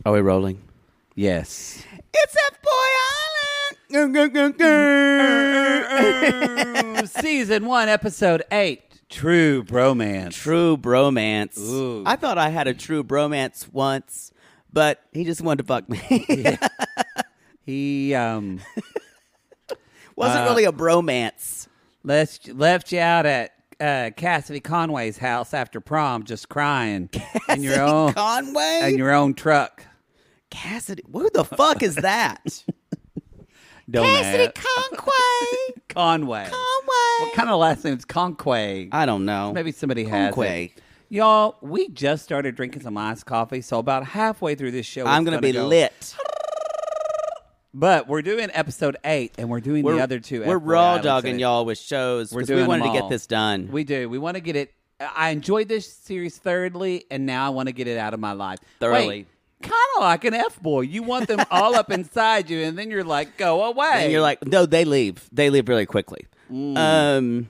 Are we rolling? Yes. It's FBOY Island! Season 1, Episode 8. True Bromance. True bromance. Ooh. I thought I had a true bromance once, but he just wanted to fuck me. Yeah. He Wasn't really a bromance. left you out at Cassidy Conway's house after prom, just crying in your own Conway? in your own truck. Cassidy? Who the fuck is that? Don't Cassidy ask. Conway. Conway. What kind of last name is Conway? I don't know. Maybe somebody has Conway. it. Y'all, we just started drinking some iced coffee, so about halfway through this show, I'm going to be lit. But we're doing episode 8, and we're doing the other two. We're FBOY raw Islands dogging today. y'all with shows We're because we doing wanted them to get all. this done. We do. We want to get it. I enjoyed this series thoroughly, and now I want to get it out of my life. Thoroughly. Kind of like an F-boy. You want them all up inside you, and then you're like, go away. And you're like, no, they leave. They leave really quickly. True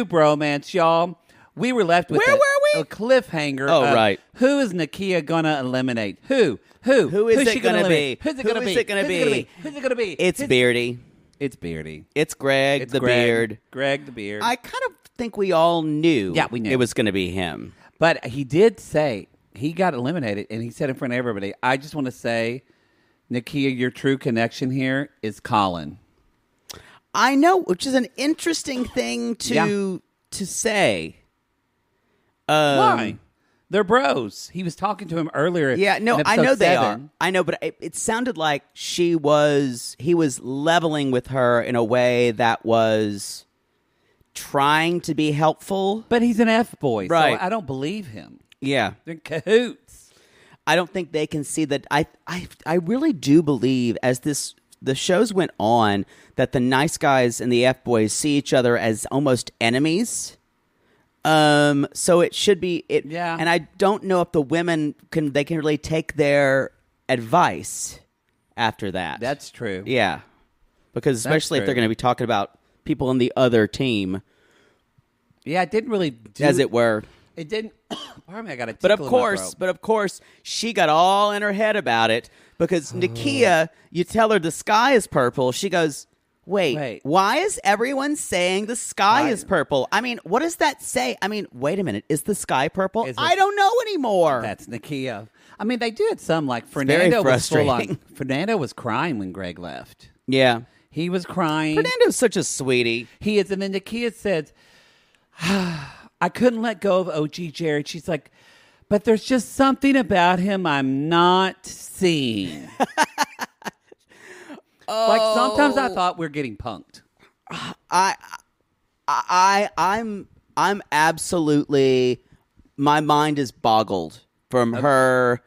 bromance, y'all. We were left with Where were we? a cliffhanger. Oh, of right. Who is Nakia gonna eliminate? Who is Who's it she gonna eliminate? be? Who's it gonna Who be? is it gonna Who's be? Who's it gonna be? It's Beardy. It's Beardy. It's Greg It's the Greg. Beard. Greg the Beard. I kind of think we all knew, We knew. it was going to be him. But he did say he got eliminated, and he said in front of everybody, I just want to say, Nakia, your true connection here is Colin. I know, which is an interesting thing to say. Why? They're bros. He was talking to him earlier. Yeah, no, in I episode know they 7. are. I know, but it sounded like he was leveling with her in a way that was trying to be helpful. But he's an F-boy, Right. so I don't believe him. Yeah. They're in cahoots. I don't think they can see that. I really do believe as the shows went on that the nice guys and the F-boys see each other as almost enemies. So it should be it. Yeah. And I don't know if the women can really take their advice after that. That's true. Yeah. Because especially if they're true. going to be talking about people in the other team, Yeah, it didn't really do... as it were. It didn't... Pardon me, I got a But tickle in my throat. of course, she got all in her head about it because Nakia, you tell her the sky is purple. She goes, wait, why is everyone saying the sky is purple? I mean, what does that say? I mean, wait a minute. Is the sky purple? I don't know anymore. That's Nakia. I mean, they did some, like, very Fernando was full frustrating. on... Fernando was crying when Greg left. Yeah. He was crying. Fernando's such a sweetie. He is. And then Nakia said, I couldn't let go of OG Jared. She's like, but there's just something about him I'm not seeing. Like sometimes I thought we're getting punked. I'm absolutely, my mind is boggled from her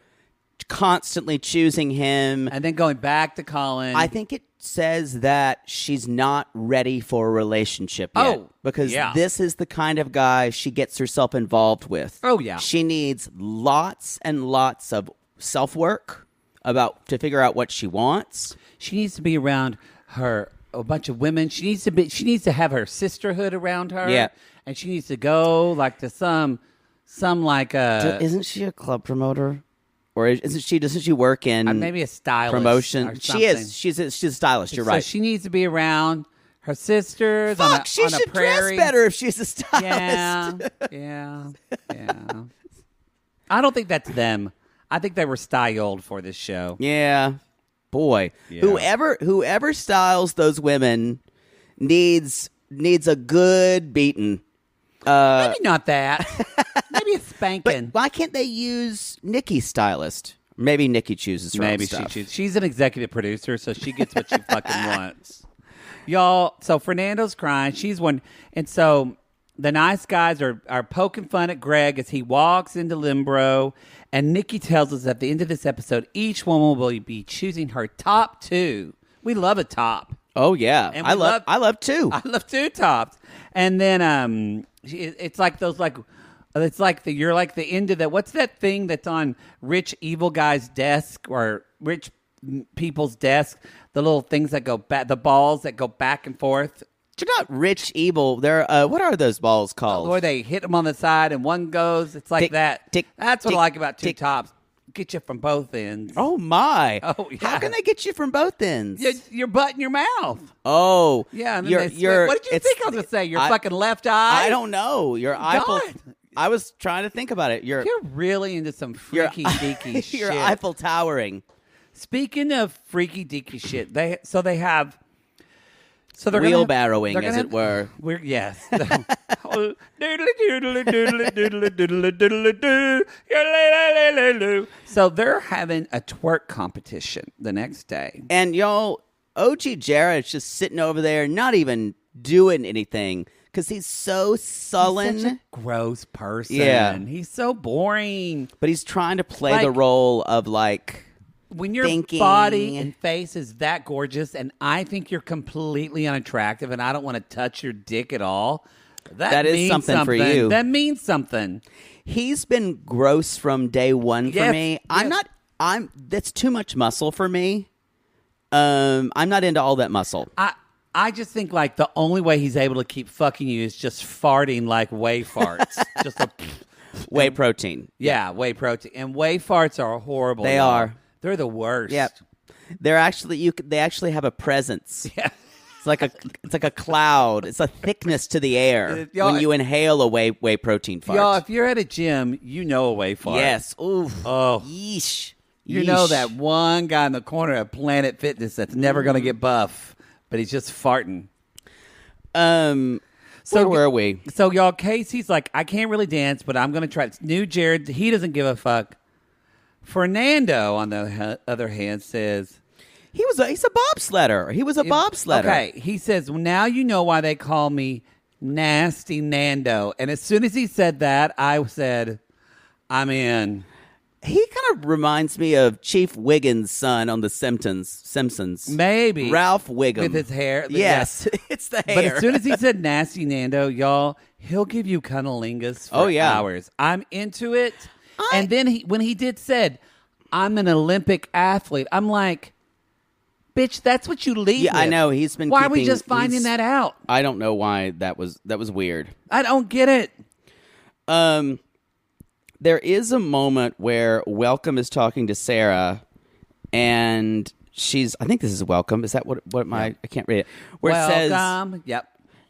constantly choosing him. And then going back to Colin. I think it says that she's not ready for a relationship yet. Oh, because yeah. this is the kind of guy she gets herself involved with. Oh, yeah. She needs lots and lots of self-work to figure out what she wants. She needs to be around a bunch of women. She needs to have her sisterhood around her. Yeah. And she needs to go like to some like Isn't she a club promoter? Or doesn't she work in maybe a stylist promotion? or She is. something. She's a stylist. You're So right. she needs to be around her sisters on a she should prairie. dress better if she's a stylist. Yeah. I don't think that's them. I think they were styled for this show. Yeah. Boy. Yeah. Whoever styles those women needs a good beating. Maybe not that. Maybe a spanking. But why can't they use Nikki's stylist? Maybe Nikki chooses her own Maybe stuff. she chooses. She's an executive producer, so she gets what she fucking wants. Y'all, so Fernando's crying. She's one. And so the nice guys are poking fun at Greg as he walks into Limbro. And Nikki tells us at the end of this episode, each woman will be choosing her top 2. We love a top. Oh yeah, And I love two. I love 2 tops. And then it's like those like it's like you're like the end of that. What's that thing that's on rich evil guy's desk or rich people's desk? The little things that go back, the balls that go back and forth. They're not rich evil. They're what are those balls called? Or they hit them on the side and one goes. It's like Tick, that. tick, That's what tick, I like about 2 tick. tops. get you from both ends. Oh, my. Oh, yeah. How can they get you from both ends? Your butt and your mouth. Oh. Yeah. And what did you think I was going to say? Your fucking left eye? I don't know. Your Eiffel. I was trying to think about it. You're really into some freaky deaky shit. You're Eiffel Towering. Speaking of freaky deaky shit, they have. So they're wheelbarrowing, as it were. Yes. So they're having a twerk competition the next day. And y'all, OG Jared's just sitting over there, not even doing anything, because he's so sullen. He's such a gross person. Yeah. He's so boring. But he's trying to play the role of when your thinking. Body and face is that gorgeous, and I think you're completely unattractive, and I don't want to touch your dick at all. That is something for you. That means something. He's been gross from day one for me. Yes. That's too much muscle for me. I'm not into all that muscle. I just think the only way he's able to keep fucking you is just farting like whey farts. Just a whey protein. Yeah, whey protein. And whey farts are horrible. They are. They're the worst. Yep. They actually have a presence. Yeah. It's like a cloud. It's a thickness to the air when you inhale a whey protein fart. Y'all, if you're at a gym, you know a whey fart. Yes. Oof. Oh. Yeesh. You know that one guy in the corner at Planet Fitness that's never going to get buff, but he's just farting. Where were we? So, y'all, Casey's like, I can't really dance, but I'm going to try. It's new Jared. He doesn't give a fuck. Fernando, on the other hand, says... He's a bobsledder. He was a bobsledder. Okay, he says, well, now you know why they call me Nasty Nando. And as soon as he said that, I said, I'm in. He kind of reminds me of Chief Wiggins' son on The Simpsons. Maybe. Ralph Wiggum. With his hair. Yes, it's the hair. But as soon as he said Nasty Nando, y'all, he'll give you cunnilingus for hours. I'm into it. And then when he said, I'm an Olympic athlete, I'm like, bitch, that's what you lead with. I know. He's been Why are we just finding that out? I don't know why that was weird. I don't get it. There is a moment where Welcome is talking to Sarah, and I think this is Welcome. Is that what I can't read it. Where Welcome. It says,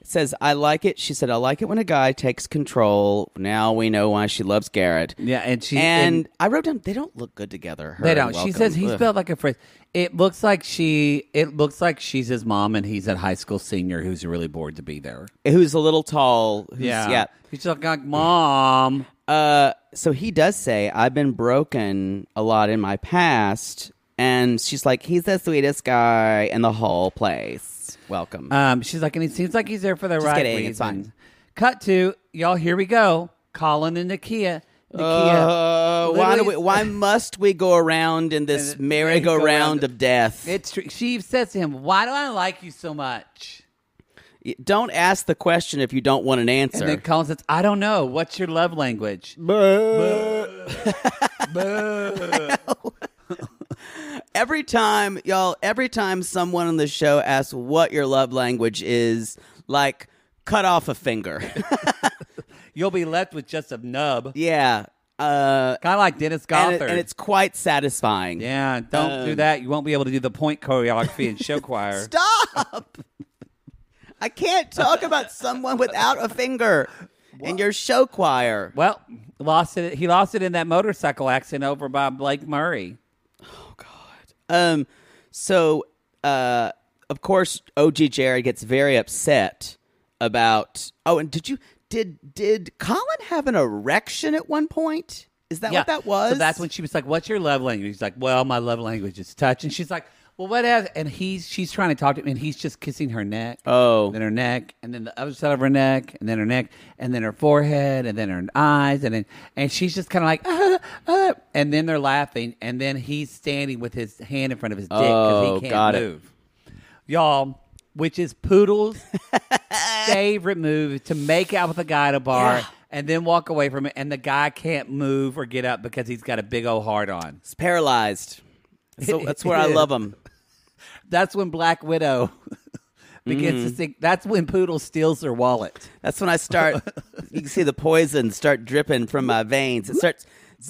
It says, I like it. She said, I like it when a guy takes control. Now we know why she loves Garrett. Yeah, and I wrote down, they don't look good together. They don't. She says he's built like a friend. It looks like she's his mom, and he's a high school senior who's really bored to be there. Who's a little tall. He's like, Mom. So he does say, I've been broken a lot in my past. And she's like, he's the sweetest guy in the whole place. Welcome. She's like, and it seems like he's there for the right reason. It's fine. Cut to, y'all, here we go. Colin and Nakia. Why must we go around in this merry-go-round of death? It's true. She says to him, why do I like you so much? Don't ask the question if you don't want an answer. And then Colin says, I don't know. What's your love language? Every time someone on the show asks what your love language is, like, cut off a finger. You'll be left with just a nub. Yeah. Kind of like Dennis Gothard. And it's quite satisfying. Yeah, don't do that. You won't be able to do the point choreography in show choir. Stop! I can't talk about someone without a finger in your show choir. Well, he lost it in that motorcycle accident over by Blake Murray. Oh, God. So, of course, OG Jared gets very upset about... Oh, and did Colin have an erection at one point? Is that what that was? So that's when she was like, what's your love language? He's like, well, my love language is touch. And she's like, well, what else? And she's trying to talk to him, and he's just kissing her neck. Oh. Then her neck, and then the other side of her neck, and then her neck, and then her forehead, and then her eyes, and she's just kind of like, and then they're laughing, and then he's standing with his hand in front of his dick because he can't move. Y'all, which is Poodle's favorite move, to make out with a guy at a bar and then walk away from it, and the guy can't move or get up because he's got a big old heart on. It's paralyzed. So that's where I love him. That's when Black Widow begins to sing. That's when Poodle steals her wallet. That's when I start. You can see the poison start dripping from my veins. It's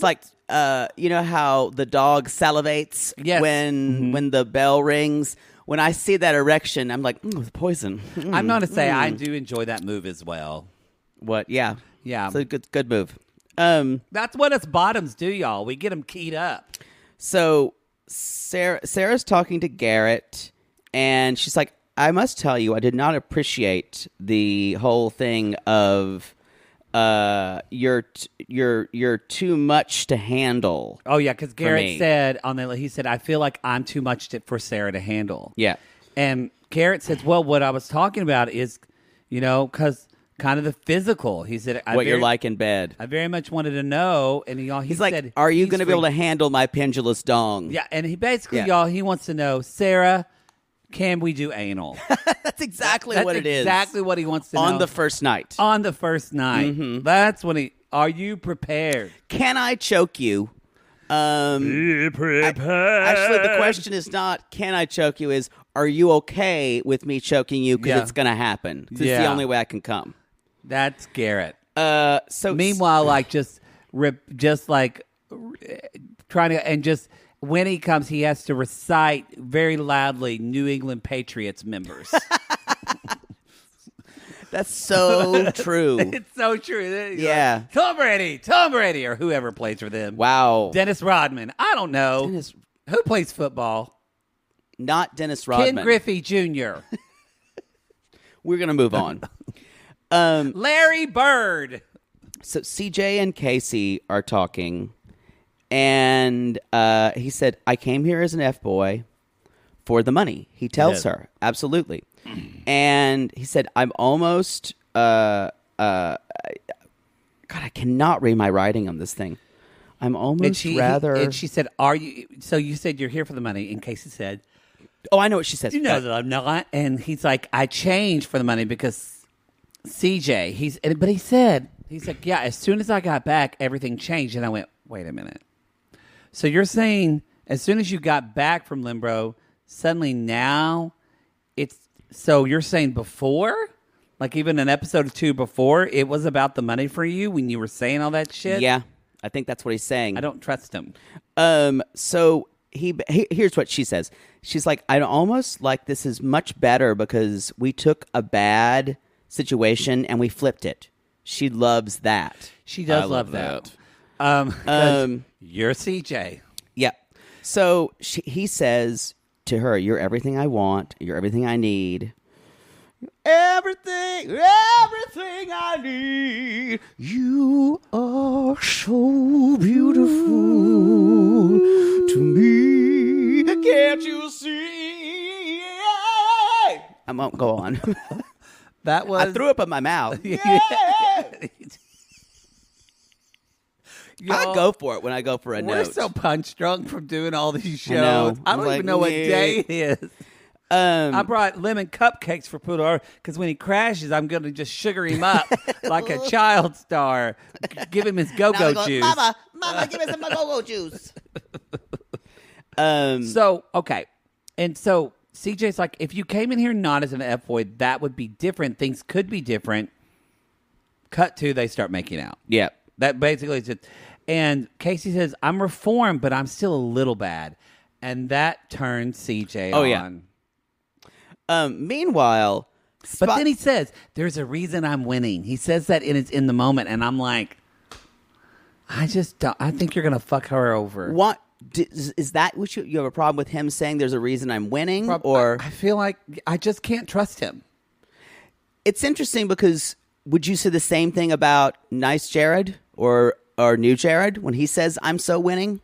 like you know how the dog salivates when the bell rings? When I see that erection, I'm like, poison. I'm going to say I do enjoy that move as well. What? Yeah. Yeah. It's a good move. That's what us bottoms do, y'all. We get them keyed up. So Sarah's talking to Garrett, and she's like, I must tell you, I did not appreciate the whole thing of you're too much to handle. Oh yeah, because Garrett said he said, I feel like I'm too much for Sarah to handle. Yeah, and Garrett says, well, what I was talking about is, because kind of the physical. He said, you're like in bed. I very much wanted to know, and he like, said, are you going to be able to handle my pendulous dong? Yeah, and he basically, y'all, he wants to know, Sarah, can we do anal? That's exactly what it is. Exactly what he wants to know. On the first night. Mm-hmm. That's when are you prepared? Can I choke you? Be prepared. Actually, the question is not, can I choke you? Is, are you okay with me choking you? Because it's going to happen. It's the only way I can come. That's Garrett. So meanwhile, trying to, and just when he comes, he has to recite very loudly New England Patriots members. That's so true. It's so true. Yeah. Tom Brady, or whoever plays for them. Wow. Dennis Rodman. I don't know. Who plays football? Not Dennis Rodman. Ken Griffey Jr. We're going to move on. Larry Bird. So CJ and Casey are talking, and he said, I came here as an F-boy for the money. He tells her. Absolutely. And he said, I'm almost... God, I cannot read my writing on this thing. I'm almost And she said, are you... So you said you're here for the money, and Casey said... Oh, I know what she says. You know that I'm not. And he's like, I changed for the money because CJ, but he said, yeah, as soon as I got back, everything changed. And I went, wait a minute. So you're saying as soon as you got back from Limbro, suddenly now so you're saying before, like even an episode or two before, it was about the money for you when you were saying all that shit? Yeah, I think that's what he's saying. I don't trust him. So here's what she says. She's like, I almost like this is much better because we took a bad situation and we flipped it. She loves that. She does love that. You're CJ. Yeah. So he says to her, you're everything I want. You're everything I need. Everything I need. You are so beautiful to me. Can't you see? I won't go on. That was... I threw up in my mouth. I go for it when I go for a note. We're so punch drunk from doing all these shows. I don't even know what day it is. I brought lemon cupcakes for Poodle because when he crashes, I'm going to just sugar him up like a child star. Give him his go-go juice. Mama, give me some go-go juice. So, okay. And so CJ's like, if you came in here not as an F-boy, that would be different. Things could be different. Cut to, they start making out. Yeah. That basically is it. And Casey says, I'm reformed, but I'm still a little bad. And that turns CJ on. Yeah. Meanwhile... But then he says, there's a reason I'm winning. He says that in the moment, and I'm like, I think you're going to fuck her over. What? Is that what you have a problem with him saying there's a reason I'm winning? Or I feel like I just can't trust him. It's interesting because would you say the same thing about Nice Jared or New Jared when he says I'm so winning?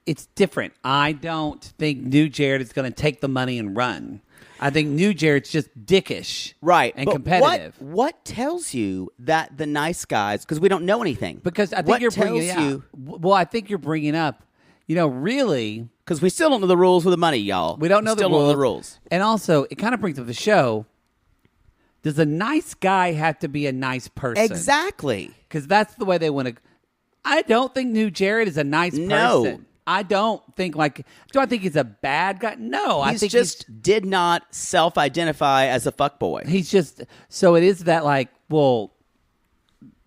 It's different. I don't think New Jared is going to take the money and run. I think New Jared's just dickish, right, and competitive. What tells you that the nice guys? Because we don't know anything. Because I think I think you're bringing up, really, because we still don't know the rules with the money, y'all. We don't know the rules, and also it kind of brings up the show. Does a nice guy have to be a nice person? Exactly, because that's the way they want to. I don't think New Jared is a nice person. No. I don't think do I think he's a bad guy? No, I think he did not self-identify as a fuckboy. He's just, so it is that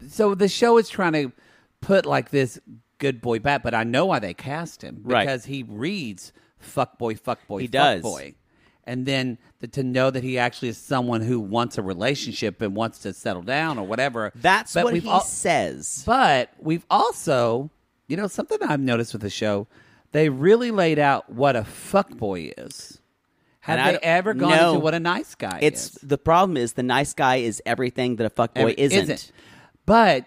So the show is trying to put like this good boy bad, but I know why they cast him because he reads fuckboy, fuckboy, he fuckboy. Does. And then to know that he actually is someone who wants a relationship and wants to settle down or whatever. That's what he says. But we've also, something I've noticed with the show, they really laid out what a fuckboy is. Have they ever gone into what a nice guy is? The problem is the nice guy is everything that a fuckboy isn't. But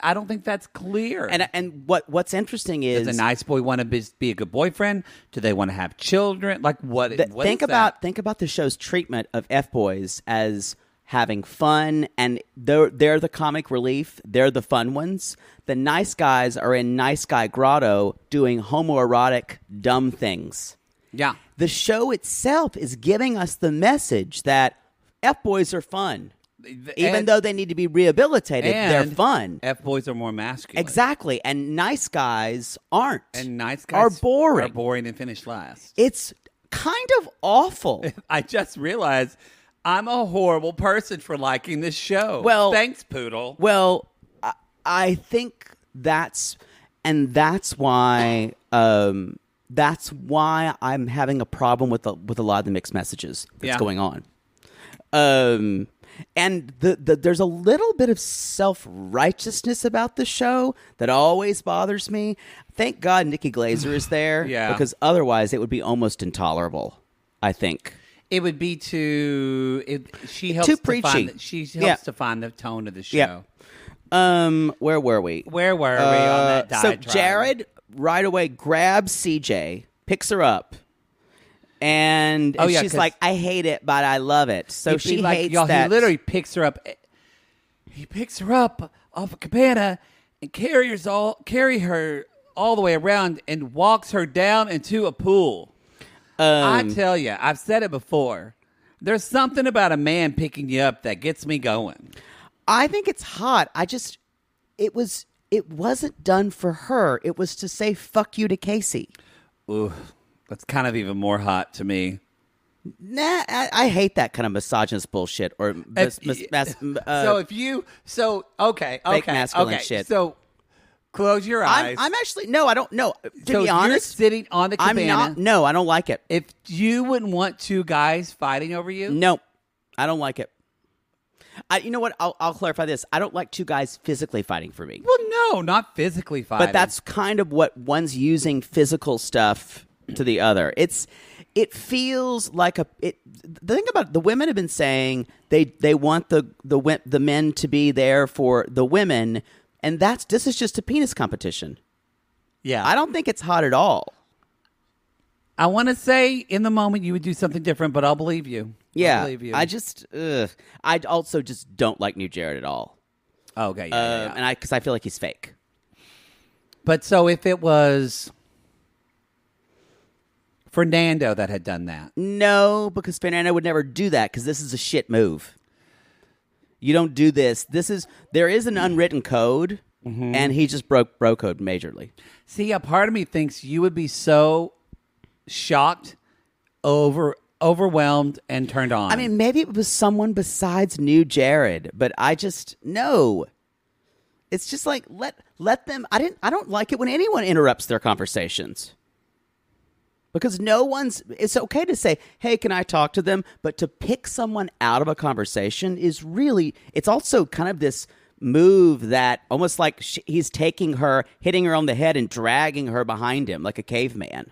I don't think that's clear. And what's interesting is, does a nice boy want to be a good boyfriend? Do they want to have children? Like what? Think about the show's treatment of F-boys as having fun, and they're the comic relief. They're the fun ones. The nice guys are in Nice Guy Grotto doing homoerotic dumb things. Yeah, the show itself is giving us the message that F-boys are fun. Even though they need to be rehabilitated, they're fun. F-boys are more masculine. Exactly. And nice guys aren't. And nice guys are boring. Are boring and finish last. It's kind of awful. I just realized I'm a horrible person for liking this show. Well, thanks, Poodle. Well, I think that's why I'm having a problem with a lot of the mixed messages that's going on. And there's a little bit of self-righteousness about the show that always bothers me. Thank God Nikki Glaser is there, because otherwise it would be almost intolerable, I think. It would be she helps too preachy. To find the tone of the show. Where were we? On that diatribe? So Jared right away grabs CJ, picks her up. And she's like, I hate it, but I love it. So she hates that. He literally picks her up. He picks her up off a cabana and carry her all the way around and walks her down into a pool. I tell you, I've said it before. There's something about a man picking you up that gets me going. I think it's hot. It wasn't done for her. It was to say fuck you to Casey. Ooh. That's kind of even more hot to me. Nah, I hate that kind of misogynist bullshit. Or fake masculine shit. So close your eyes. I'm actually I don't know. To be honest, you're sitting on the cabana. I'm not. No, I don't like it. If you wouldn't want two guys fighting over you, no, I don't like it. You know what? I'll clarify this. I don't like two guys physically fighting for me. Well, no, not physically fighting. But that's kind of what one's using physical stuff to the other. It feels like the thing about it, the women have been saying they want the men to be there for the women, and this is just a penis competition. Yeah, I don't think it's hot at all. I want to say in the moment you would do something different, but I'll believe you. Yeah, I'll believe you. I also just don't like New Jared at all. Okay, and because I feel like he's fake. But so if it was Fernando that had done that. No, because Fernando would never do that because this is a shit move. You don't do this. There is an unwritten code, and he just broke bro code majorly. See, a part of me thinks you would be so shocked, overwhelmed, and turned on. I mean, maybe it was someone besides New Jared, but I just no. It's just like let them. I don't like it when anyone interrupts their conversations. Because it's okay to say, hey, can I talk to them? But to pick someone out of a conversation is really, it's also kind of this move that almost like he's taking her, hitting her on the head and dragging her behind him like a caveman.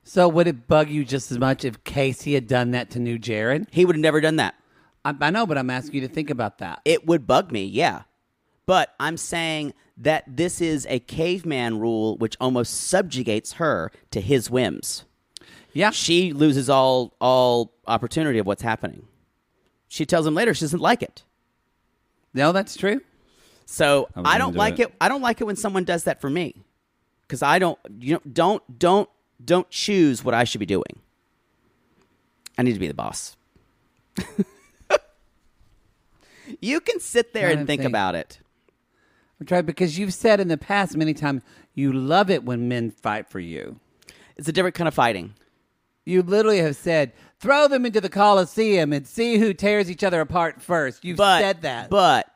So would it bug you just as much if Casey had done that to New Jared? He would have never done that. I know, but I'm asking you to think about that. It would bug me, yeah. But I'm saying that this is a caveman rule which almost subjugates her to his whims. Yeah. She loses all opportunity of what's happening. She tells him later she doesn't like it. No, that's true. So I don't like it. I don't like it when someone does that for me. Because I don't choose what I should be doing. I need to be the boss. You can sit there and think about it. I'm trying, because you've said in the past many times you love it when men fight for you. It's a different kind of fighting. You literally have said, throw them into the Coliseum and see who tears each other apart first. You've said that. But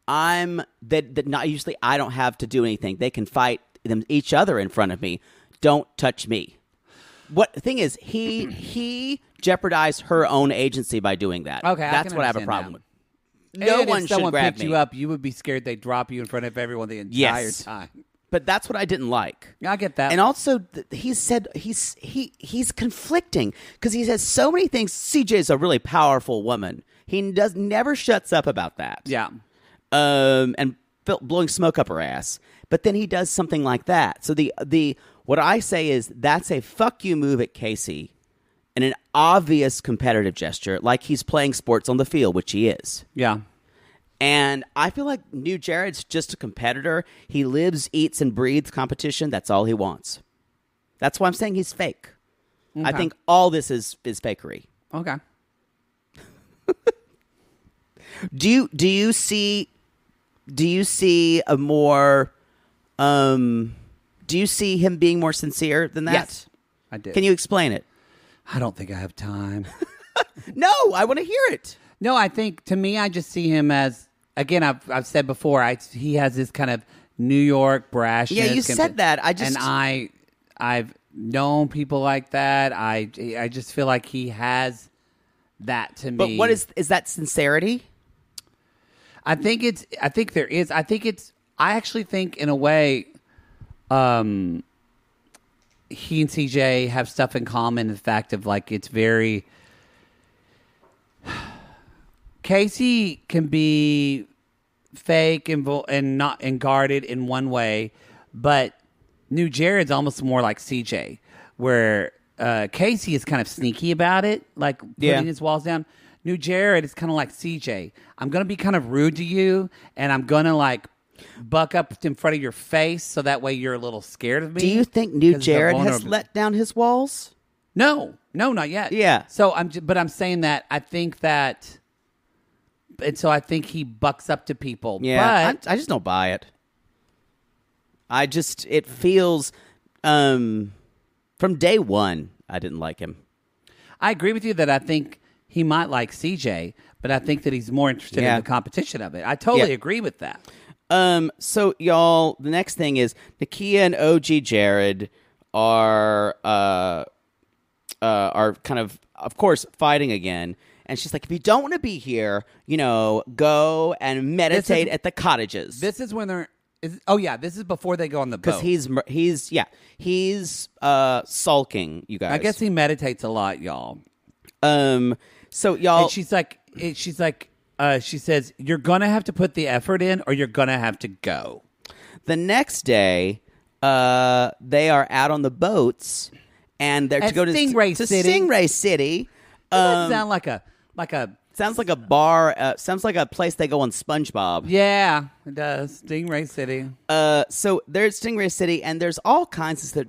that not usually I don't have to do anything. They can fight each other in front of me. Don't touch me. What the thing is, he jeopardized her own agency by doing that. Okay, that's what I have a problem with. No one should grab me. You up, you would be scared they'd drop you in front of everyone the entire time. But that's what I didn't like. I get that. And also, he said he's conflicting because he says so many things. CJ is a really powerful woman. He never shuts up about that. Yeah. And blowing smoke up her ass. But then he does something like that. So what I say is that's a fuck you move at Casey and an obvious competitive gesture, like he's playing sports on the field, which he is. Yeah. And I feel like New Jared's just a competitor. He lives, eats, and breathes competition. That's all he wants. That's why I'm saying he's fake. Okay. I think all this is fakery. Okay. Do you see a more do you see him being more sincere than that? Yes, I did. Can you explain it? I don't think I have time. No, I want to hear it. No, I think to me, I just see him as, again, I've said before, he has this kind of New York brashness. Yeah, you said that. I've known people like that. I just feel like he has that to me. But what is that sincerity? I actually think in a way, he and CJ have stuff in common. The fact of like, it's very, Casey can be fake and not and guarded in one way, but New Jared's almost more like CJ, where Casey is kind of sneaky about it, like putting his walls down. New Jared is kind of like CJ. I'm going to be kind of rude to you, and I'm going to like buck up in front of your face so that way you're a little scared of me. Do you think New Jared has let down his walls? No, not yet. Yeah. So I'm saying that I think that, and so I think he bucks up to people. Yeah, but I just don't buy it. It feels, from day one, I didn't like him. I agree with you that I think he might like CJ, but I think that he's more interested in the competition of it. I totally agree with that. So y'all, the next thing is Nakia and OG Jared are kind of course, fighting again. And she's like, if you don't want to be here, go and meditate at the cottages. This is when this is before they go on the boat. Because he's sulking, you guys. I guess he meditates a lot, y'all. So y'all, and she says, you're going to have to put the effort in or you're going to have to go. The next day, they are out on the boats and they're to go to Stingray City. Doesn't that sound like a sounds like a bar. Sounds like a place they go on SpongeBob. Yeah, it does. Stingray City. So there's Stingray City, and there's all kinds of stuff.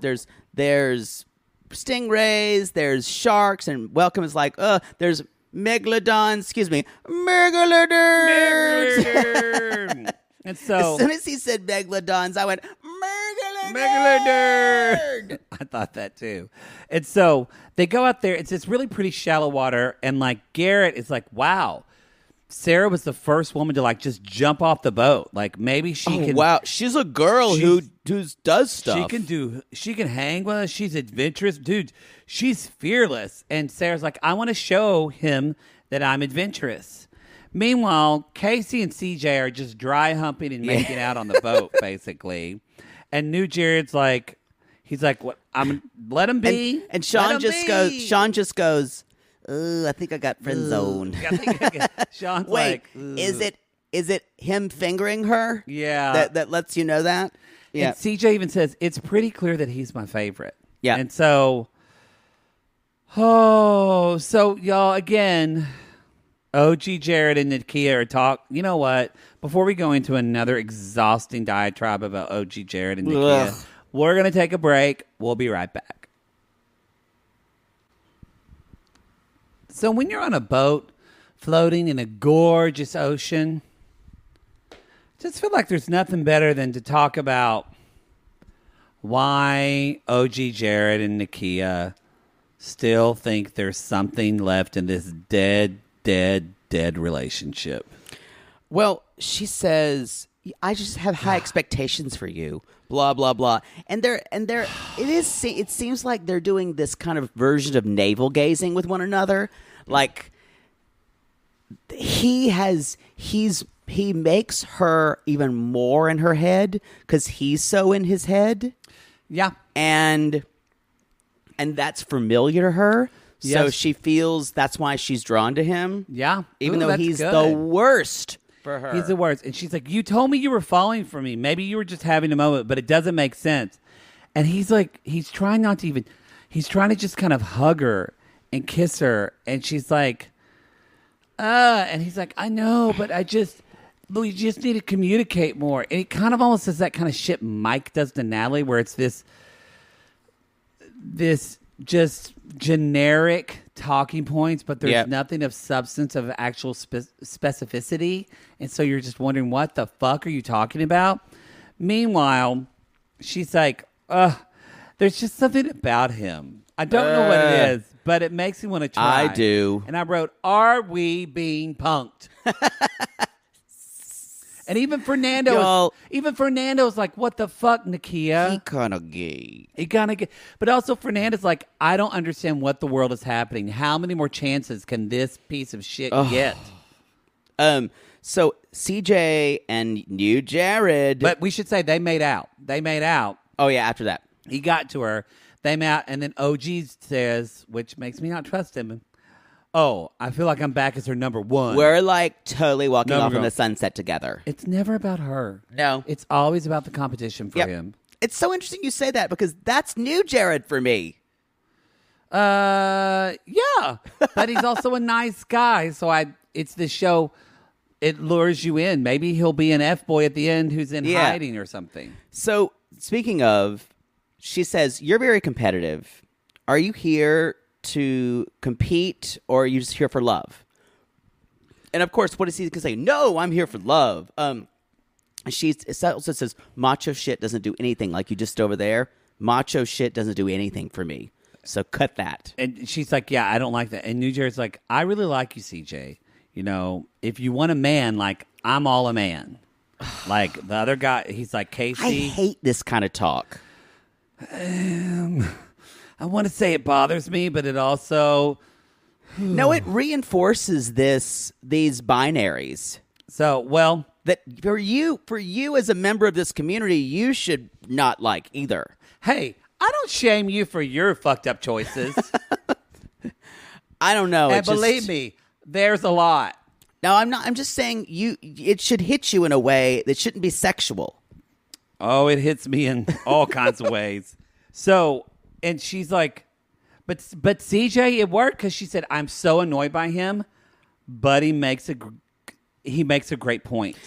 There's stingrays, there's sharks, and Welcome is like, there's megalodons. Excuse me, megalodons. And so, as soon as he said megalodons, I went megalodon. I thought that too. And so they go out there. It's this really pretty shallow water, and like Garrett is like, "Wow, Sarah was the first woman to like just jump off the boat. Like maybe she can. Wow, she's a girl who does stuff. She can hang with us. She's adventurous, dude. She's fearless." And Sarah's like, "I want to show him that I'm adventurous." Meanwhile, Casey and CJ are just dry humping and making out on the boat, basically. And New Jared's like, he's like, "What? Let him be." And Sean just goes, "Ooh, I think I got friend zoned." Sean's Wait, like, is it him fingering her? Yeah, that lets you know that. Yeah. And CJ even says it's pretty clear that he's my favorite. Yeah, and so, y'all again. OG Jared and Nakia are talk. You know what? Before we go into another exhausting diatribe about OG Jared and Nakia, we're going to take a break. We'll be right back. So when you're on a boat floating in a gorgeous ocean, I just feel like there's nothing better than to talk about why OG Jared and Nakia still think there's something left in this dead relationship. Well, she says, I just have high expectations for you, blah, blah, blah. And it seems like they're doing this kind of version of navel gazing with one another. Like, he makes her even more in her head because he's so in his head. Yeah. And that's familiar to her. Yes. So she feels that's why she's drawn to him. Yeah. Even though he's the worst for her. He's the worst. And she's like, you told me you were falling for me. Maybe you were just having a moment, but it doesn't make sense. And he's trying to just kind of hug her and kiss her. And she's like, and he's like, I know, but we just need to communicate more. And it kind of almost says that kind of shit Mike does to Natalie, where it's this just generic talking points, but there's nothing of substance, of actual specificity. And so you're just wondering, what the fuck are you talking about? Meanwhile, she's like, there's just something about him. I don't know what it is, but it makes me want to try. I do. And I wrote, are we being punked? And even Fernando's like, what the fuck, Nakia? He kind of gay. But also Fernando's like, I don't understand what the world is happening. How many more chances can this piece of shit get? So CJ and new Jared. But we should say they made out. Oh, yeah, after that. He got to her. They made out. And then OG says, which makes me not trust him, oh, I feel like I'm back as her number one. We're like totally walking off in the sunset together. It's never about her. No. It's always about the competition for him. It's so interesting you say that because that's new Jared for me. Yeah. But he's also a nice guy. So it's the show. It lures you in. Maybe he'll be an FBOY at the end who's in hiding or something. So speaking of, she says, you're very competitive. Are you here to compete, or are you just here for love? And of course, what is he going to say? No, I'm here for love. She also says, macho shit doesn't do anything, like you just over there. Macho shit doesn't do anything for me. So cut that. And she's like, yeah, I don't like that. And New Jared's like, I really like you, CJ. You know, if you want a man, like, I'm all a man. Like the other guy, he's like, Casey. I hate this kind of talk. I want to say it bothers me, but it also... No, it reinforces these binaries. So, well... That for you as a member of this community, you should not like either. Hey, I don't shame you for your fucked up choices. I don't know. And believe me, there's a lot. No, I'm not. I'm just saying it should hit you in a way that shouldn't be sexual. Oh, it hits me in all kinds of ways. So, and she's like, but CJ, it worked because she said, I'm so annoyed by him, but he makes a great point.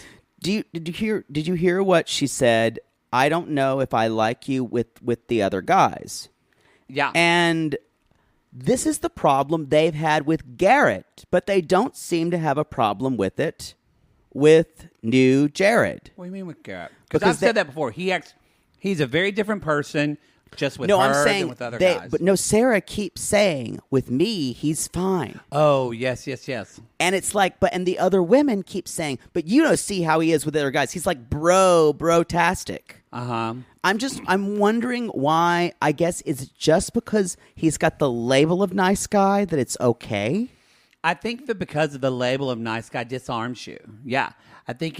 Did you hear what she said? I don't know if I like you with the other guys. Yeah. And this is the problem they've had with Garrett, but they don't seem to have a problem with it with new Jared. What do you mean with Garrett? Because I've said that before. He's a very different person just with her than with other guys. But no, Sarah keeps saying, with me, he's fine. Oh, yes. And it's like, and the other women keep saying, but you don't see how he is with the other guys. He's like bro-tastic. Uh-huh. I'm wondering why. I guess it's just because he's got the label of nice guy that it's okay. I think that because of the label of nice guy disarms you. Yeah. I think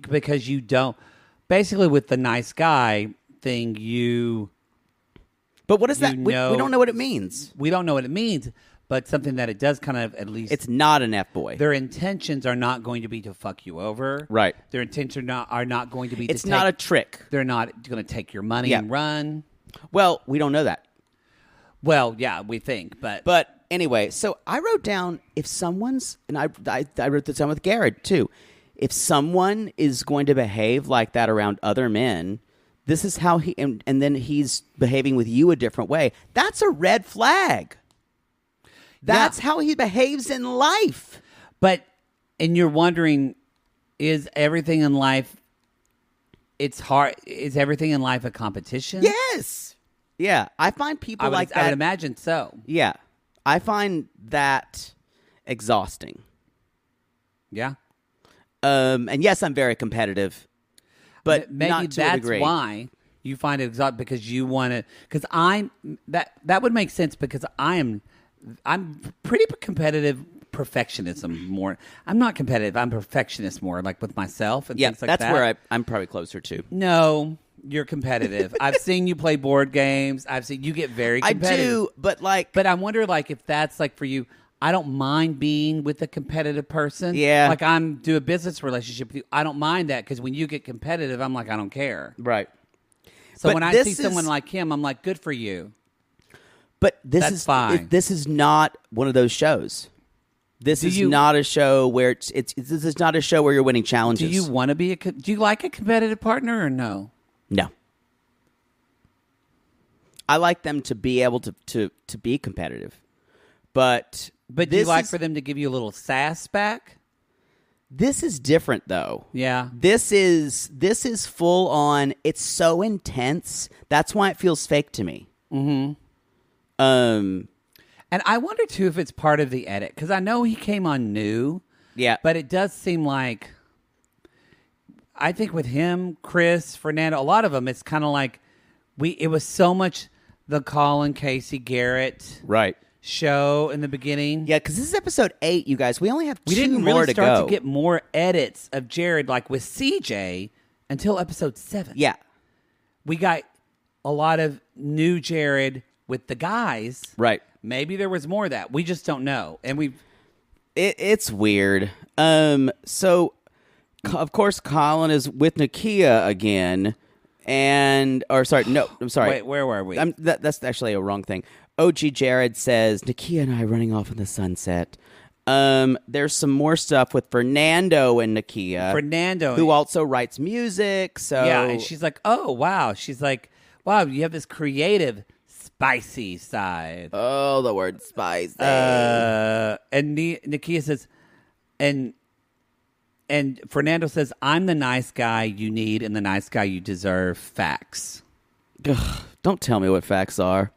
because you don't, basically with the nice guy thing, But what is that? We don't know what it means. We don't know what it means, but something that it does kind of at least... It's not an F-boy. Their intentions are not going to be to fuck you over. Right. Their intentions are not going to be It's not a trick. They're not going to take your money and run. Well, we don't know that. Well, yeah, we think, but... But anyway, so I wrote down if someone's... And I wrote this down with Garrett, too. If someone is going to behave like that around other men... This is how he, and then he's behaving with you a different way. That's a red flag. That's how he behaves in life. But, and you're wondering, is everything in life, it's hard, is everything in life a competition? Yes. Yeah. I find people like that. I would imagine so. Yeah. I find that exhausting. Yeah. Mm-hmm. And yes, I'm very competitive, but maybe not to a that's degree. why you find it exotic, because you want to. Because that would make sense, because I'm pretty competitive. Perfectionism more. I'm not competitive. I'm perfectionist more, like with myself and things like that. That's where I'm probably closer to. No, you're competitive. I've seen you play board games. I've seen you get very competitive. I do, but I wonder, like, if that's like for you. I don't mind being with a competitive person. Yeah. Like, do a business relationship with you. I don't mind that, because when you get competitive, I'm like, I don't care. Right. So when I see someone like him, I'm like, good for you. But that's fine. This is not one of those shows. This is not a show where this is not a show where you're winning challenges. Do you want to be do you like a competitive partner or no? No. I like them to be able to be competitive. But do you like for them to give you a little sass back? This is different, though. Yeah. This is full on. It's so intense. That's why it feels fake to me. Mm-hmm. And I wonder, too, if it's part of the edit. Because I know he came on new. Yeah. But it does seem like, I think with him, Chris, Fernando, a lot of them, it's kind of like, it was so much the Colin Casey Garrett show in the beginning. Yeah, because this is episode 8, you guys. We only have 2 more to go. We didn't really start to get more edits of Jared, like with CJ, until episode 7. Yeah. We got a lot of new Jared with the guys. Right. Maybe there was more of that. We just don't know. And it's weird. So, of course, Colin is with Nakia again. I'm sorry. Wait, where were we? That's actually a wrong thing. OG Jared says, Nakia and I running off in the sunset. There's some more stuff with Fernando and Nakia. Who also writes music. So yeah, and she's like, oh, wow. She's like, wow, you have this creative spicy side. Oh, the word spicy. And Nakia says, and Fernando says, I'm the nice guy you need and the nice guy you deserve. Facts. Ugh, don't tell me what facts are.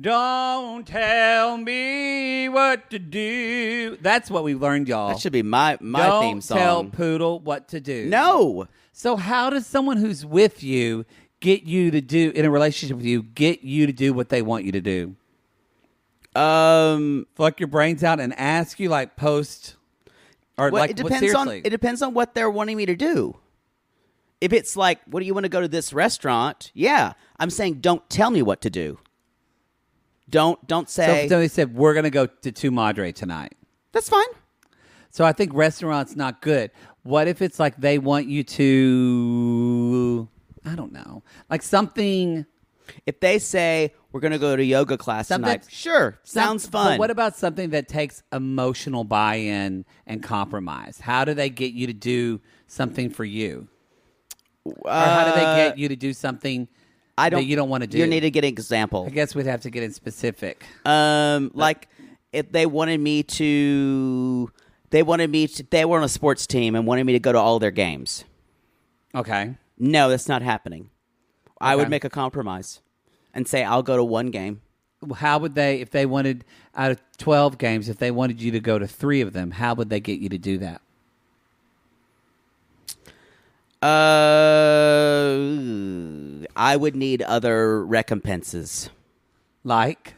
Don't tell me what to do. That's what we learned, y'all. That should be my theme song. Don't tell Poodle what to do. No. So how does someone who's with you get you to do, in a relationship with you, get you to do what they want you to do? Fuck your brains out and ask you, like, post, or well, like, it depends seriously? It depends on what they're wanting me to do. If it's like, what do you want to go to this restaurant? Yeah, I'm saying don't tell me what to do. Don't say. So they said we're going to go to Tu Madre tonight. That's fine. So I think restaurant's not good. What if it's like they want you to, I don't know, like something. If they say we're going to go to yoga class tonight, sure, sounds fun. But what about something that takes emotional buy-in and compromise? How do they get you to do something for you? Or how do they get you to do something that you don't want to do? You need to get an example. I guess we'd have to get in specific. Like if they were on a sports team and wanted me to go to all their games. Okay. No, that's not happening. Okay. I would make a compromise and say I'll go to one game. How would they, if they wanted, out of 12 games, if they wanted you to go to 3 of them, how would they get you to do that? I would need other recompenses. Like?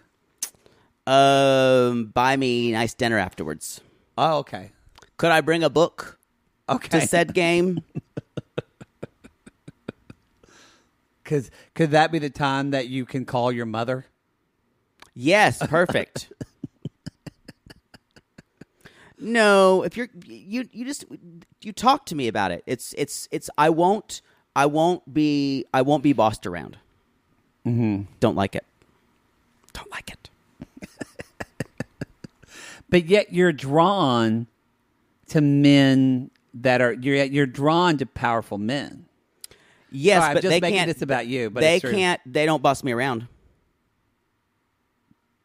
Buy me nice dinner afterwards. Oh, okay. Could I bring a book to said game? Could that be the time that you can call your mother? Yes, perfect. No, if you talk to me about it. It's I won't be bossed around. Mm-hmm. Don't like it. Don't like it. But yet you're drawn to men that are you're drawn to powerful men. Yes, Sorry, but I'm just they making can't. This about you, but they it's true. can't. They don't boss me around.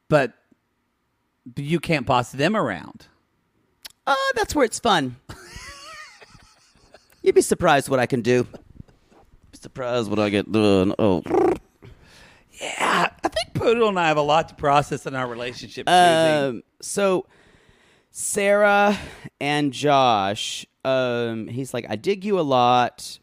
But you can't boss them around. That's where it's fun. You'd be surprised what I can do. Surprised what I get done. Oh, yeah. I think Poodle and I have a lot to process in our relationship. So Sarah and Josh, he's like, I dig you a lot.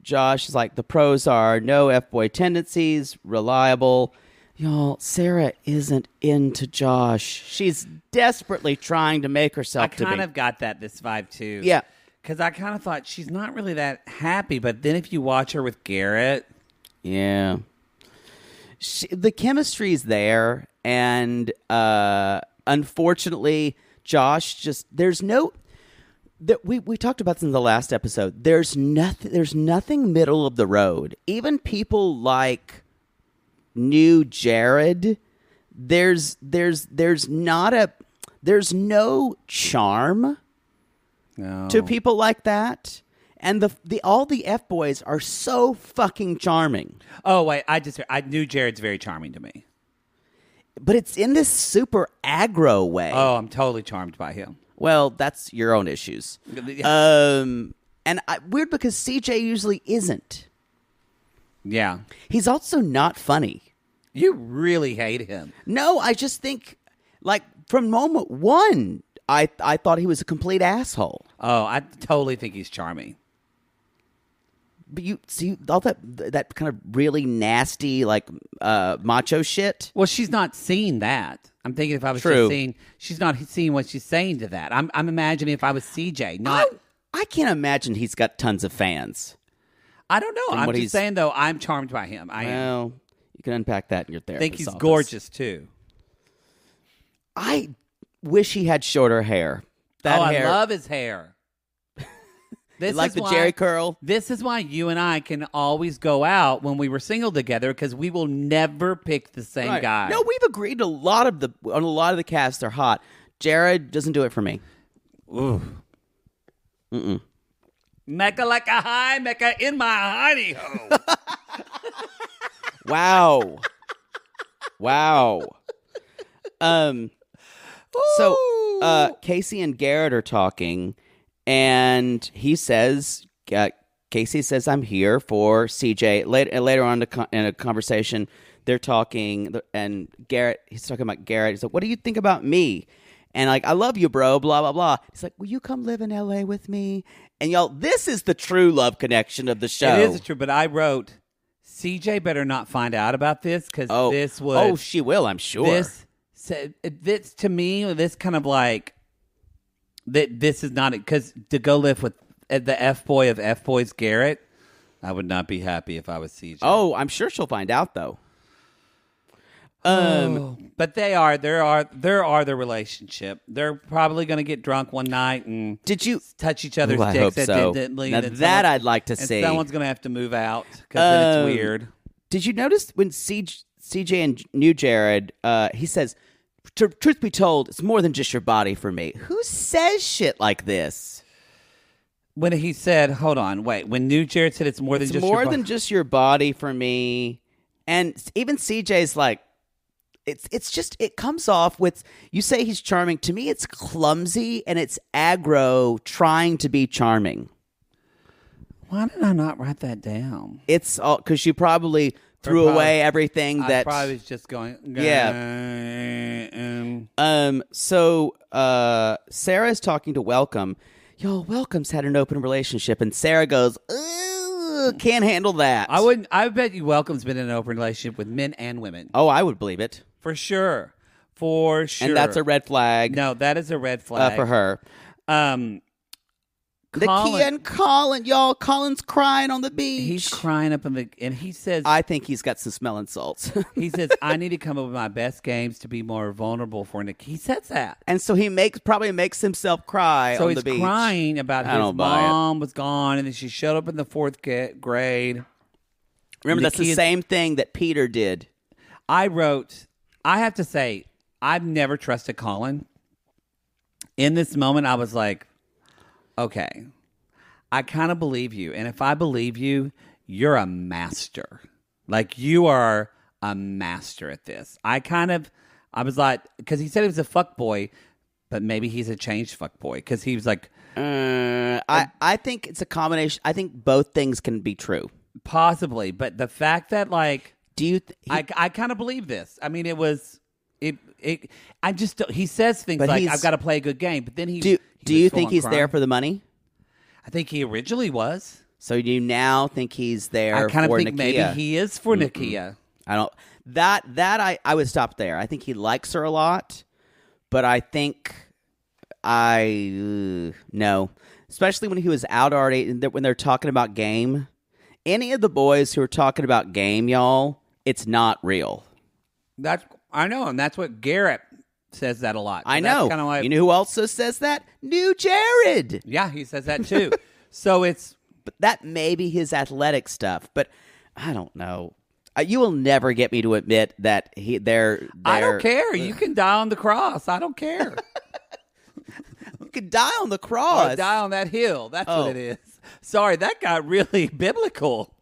Josh is like, the pros are no FBOY tendencies, reliable. Y'all, Sarah isn't into Josh. She's desperately trying to make herself to be. I kind of got this vibe, too. Yeah. Because I kind of thought she's not really that happy, but then if you watch her with Garrett. Yeah. The chemistry's there, and unfortunately, Josh just, there's no... We talked about this in the last episode. There's nothing middle of the road. Even people like new Jared, there's no charm to people like that. And all the F-boys are so fucking charming. Oh wait, I knew Jared's very charming to me. But it's in this super aggro way. Oh, I'm totally charmed by him. Well, that's your own issues. And weird because CJ usually isn't. Yeah. He's also not funny. You really hate him. No, I just think, like, from moment one, I thought he was a complete asshole. Oh, I totally think he's charming. But you see all that kind of really nasty, like, macho shit? Well, she's not seeing that. I'm thinking if I was just seeing, she's not seeing what she's saying to that. I'm imagining if I was CJ, not. I can't imagine he's got tons of fans. I don't know. I'm just saying, though, I'm charmed by him. I am. You can unpack that in your therapist. I think he's office. Gorgeous, too. I wish he had shorter hair. I love his hair. This like the Jerry curl? This is why you and I can always go out when we were single together, because we will never pick the same guy. No, we've agreed on a lot of the casts are hot. Jared doesn't do it for me. Ooh. Mm-mm. Mecca like a high, Mecca in my hidey hole. Wow. So Casey and Garrett are talking, and he says, Casey says, I'm here for CJ. Later on in a conversation, they're talking, and he's talking about Garrett. He's like, what do you think about me? And like, I love you, bro, blah, blah, blah. He's like, will you come live in L.A. with me? And y'all, this is the true love connection of the show. It is true, but I wrote, CJ better not find out about this, because this would... Oh, she will, I'm sure. This to me, this kind of like... This is not... Because to go live with the F-boy of F-boys, Garrett, I would not be happy if I was CJ. Oh, I'm sure she'll find out, though. But there are the relationship. They're probably going to get drunk one night and touch each other's dicks accidentally. Now that I'd like to see. And someone's going to have to move out because then it's weird. Did you notice when CJ and New Jared, he says, truth be told, it's more than just your body for me. Who says shit like this? When he said, hold on, wait. When New Jared said it's more than just your body for me. And even CJ's like, It's just, it comes off with, you say he's charming. To me, it's clumsy and it's aggro trying to be charming. Why did I not write that down? It's all, because you probably threw away everything that. I probably was just going. Yeah. So Sarah's talking to Welcome. Yo, Welcome's had an open relationship. And Sarah goes, can't handle that. I bet you Welcome's been in an open relationship with men and women. Oh, I would believe it. For sure. And that's a red flag. No, that is a red flag. For her. Nakia and Colin. Y'all, Colin's crying on the beach. He's crying up and he says... I think he's got some smelling salts. He says, I need to come up with my best games to be more vulnerable for Nick. He says that. And so he probably makes himself cry on the beach. So he's crying about his mom was gone and then she showed up in the 4th grade. Remember, that's the same thing that Peter did. I have to say, I've never trusted Colin. In this moment, I was like, okay, I kind of believe you. And if I believe you, you're a master. Like, you are a master at this. I was like, because he said he was a fuckboy, but maybe he's a changed fuckboy. Because he was like... I think it's a combination. I think both things can be true. Possibly. But the fact that, like... I kind of believe this. I mean, it was... I just don't, he says things like I've got to play a good game, but then do you think he's there for the money? I think he originally was. So do you now think he's there? I kind of think Nakia? maybe he is for Nakia. I don't. I would stop there. I think he likes her a lot, but I think no, especially when he was out already. When they're talking about game, any of the boys who are talking about game, y'all, it's not real. I know, and that's what Garrett says that a lot. I know. Kind of like, you know who also says that? New Jared. Yeah, he says that too. So but that may be his athletic stuff, but I don't know. You will never get me to admit that they're I don't care. You can die on the cross. I don't care. You can die on the cross. Or die on that hill. That's what it is. Sorry, that got really biblical.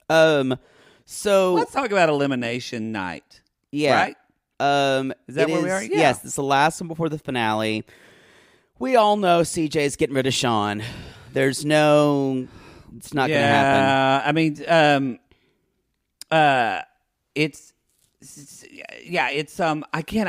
So let's talk about elimination night. Yeah. Right? Is that where we are? Yeah. Yes, it's the last one before the finale. We all know CJ's getting rid of Sean. It's not going to happen. I mean, I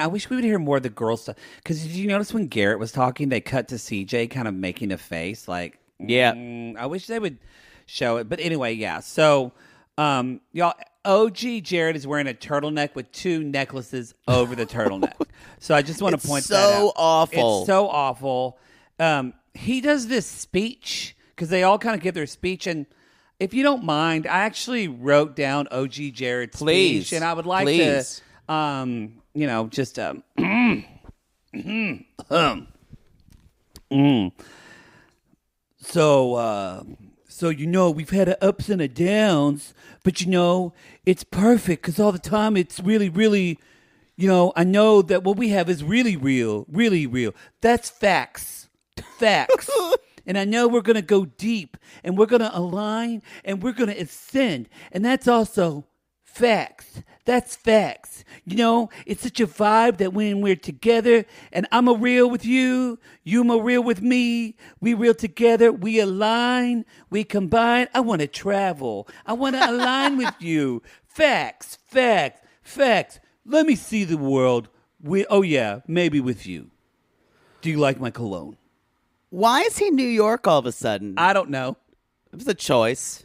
wish we would hear more of the girl stuff. Because did you notice when Garrett was talking, they cut to CJ kind of making a face like, I wish they would show it. But anyway, yeah. So, y'all, OG Jared is wearing a turtleneck with 2 necklaces over the turtleneck. So I just want to point that out. So awful. It's so awful. He does this speech because they all kind of give their speech. And if you don't mind, I actually wrote down OG Jared's speech. And I would like to, just... So, we've had a ups and a downs, but, it's perfect because all the time it's really, really, I know that what we have is really real, really real. That's facts. Facts. And I know we're going to go deep and we're going to align and we're going to ascend. And that's also facts. That's facts. It's such a vibe that when we're together and I'm a real with you, you a real with me, we real together, we align, we combine. I want to travel. I want to align with you. Facts, facts, facts. Let me see the world. Maybe with you. Do you like my cologne? Why is he New York all of a sudden? I don't know. It was a choice.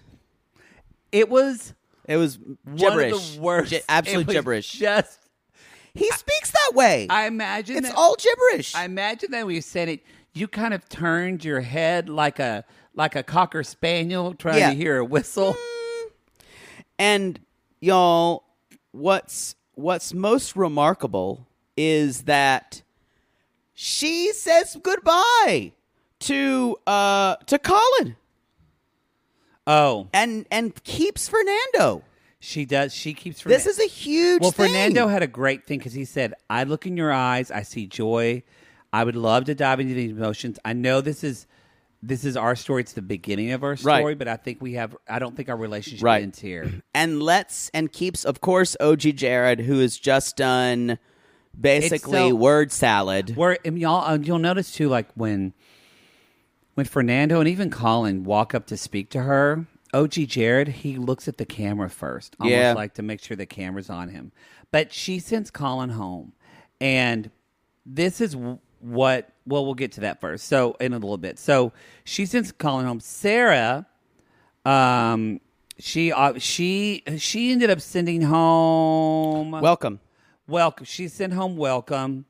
It was gibberish. One of the worst. Absolute gibberish. He Just speaks that way. I imagine it's all gibberish. I imagine that when you said it, you kind of turned your head like a cocker spaniel trying to hear a whistle. And y'all, what's most remarkable is that she says goodbye to Colin. Oh. And keeps Fernando. She does. She keeps Fernando. This is a huge thing. Fernando had a great thing because he said, I look in your eyes. I see joy. I would love to dive into these emotions. I know this is our story. It's the beginning of our story, but I don't think our relationship ends here. And keeps, of course, OG Jared, who has just done basically word salad. You'll notice too, like when Fernando and even Colin walk up to speak to her, OG Jared, he looks at the camera first, almost like to make sure the camera's on him. But she sends Colin home, and this is what. Well, we'll get to that first. So in a little bit. So she sends Colin home. Sarah, she ended up sending home Welcome. She sent home Welcome.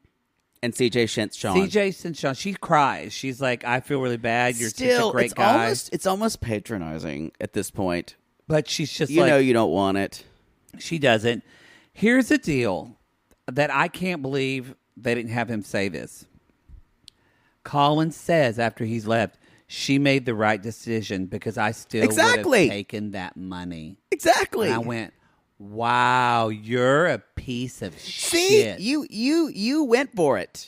And CJ sent Sean. CJ sent Sean. She cries. She's like, I feel really bad. You're such a great guy. It's almost patronizing at this point. But she's just you know you don't want it. She doesn't. Here's the deal that I can't believe they didn't have him say this. Colin says after he's left, she made the right decision because I still would have taken that money. Exactly. And I went, wow, you're a piece of shit. You went for it.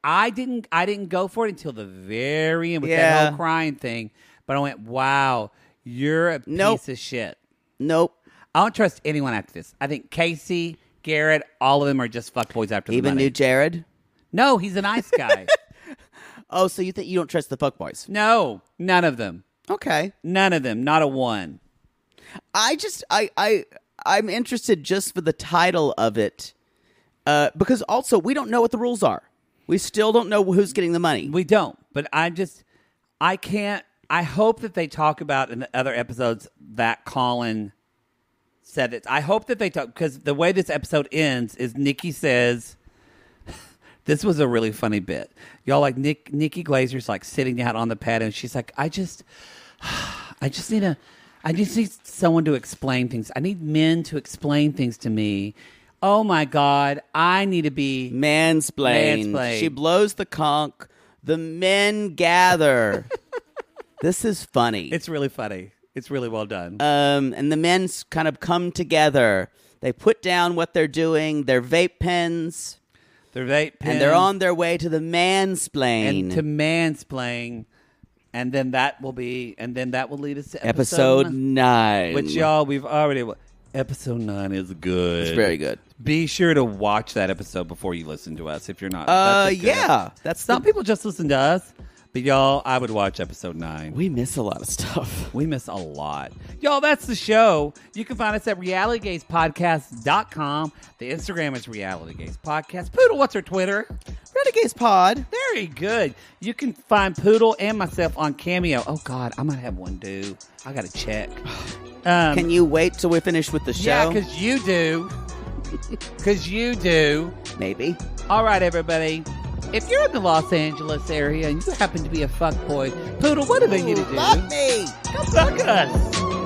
I didn't go for it until the very end with that whole crying thing. But I went, wow, you're a piece of shit. Nope. I don't trust anyone after this. I think Casey, Garrett, all of them are just fuckboys after the money. Even new Jared? No, he's a nice guy. Oh, so you think you don't trust the fuckboys? No, none of them. Okay. None of them, not a one. I'm interested just for the title of it. Because also, we don't know what the rules are. We still don't know who's getting the money. We don't. But I can't. I hope that they talk about in the other episodes that Colin said it. I hope that they talk, because the way this episode ends is Nikki says, this was a really funny bit. Y'all, like, Nikki Glazer's like sitting out on the pad, and she's like, I just need someone to explain things. I need men to explain things to me. Oh my God, I need to be mansplained. She blows the conch. The men gather. This is funny. It's really funny. It's really well done. And the men kind of come together. They put down what they're doing, their vape pens. And they're on their way to the mansplain. And then that will lead us to episode 9. Which, y'all, we've already... Episode 9 is good. It's very good. Be sure to watch that episode before you listen to us if you're not. Some people just listen to us. But, y'all, I would watch episode 9. We miss a lot of stuff. We miss a lot. Y'all, that's the show. You can find us at realitygazepodcast.com. The Instagram is Reality Gaze Podcast. Poodle, what's her Twitter? Reality Gaze Pod. Very good. You can find Poodle and myself on Cameo. Oh, God, I might have one due. I got to check. Can you wait till we finish with the show? Yeah, because you do. Maybe. All right, everybody. If you're in the Los Angeles area and you happen to be a fuckboy, Poodle, what do they need to do? Love me. Come suck us.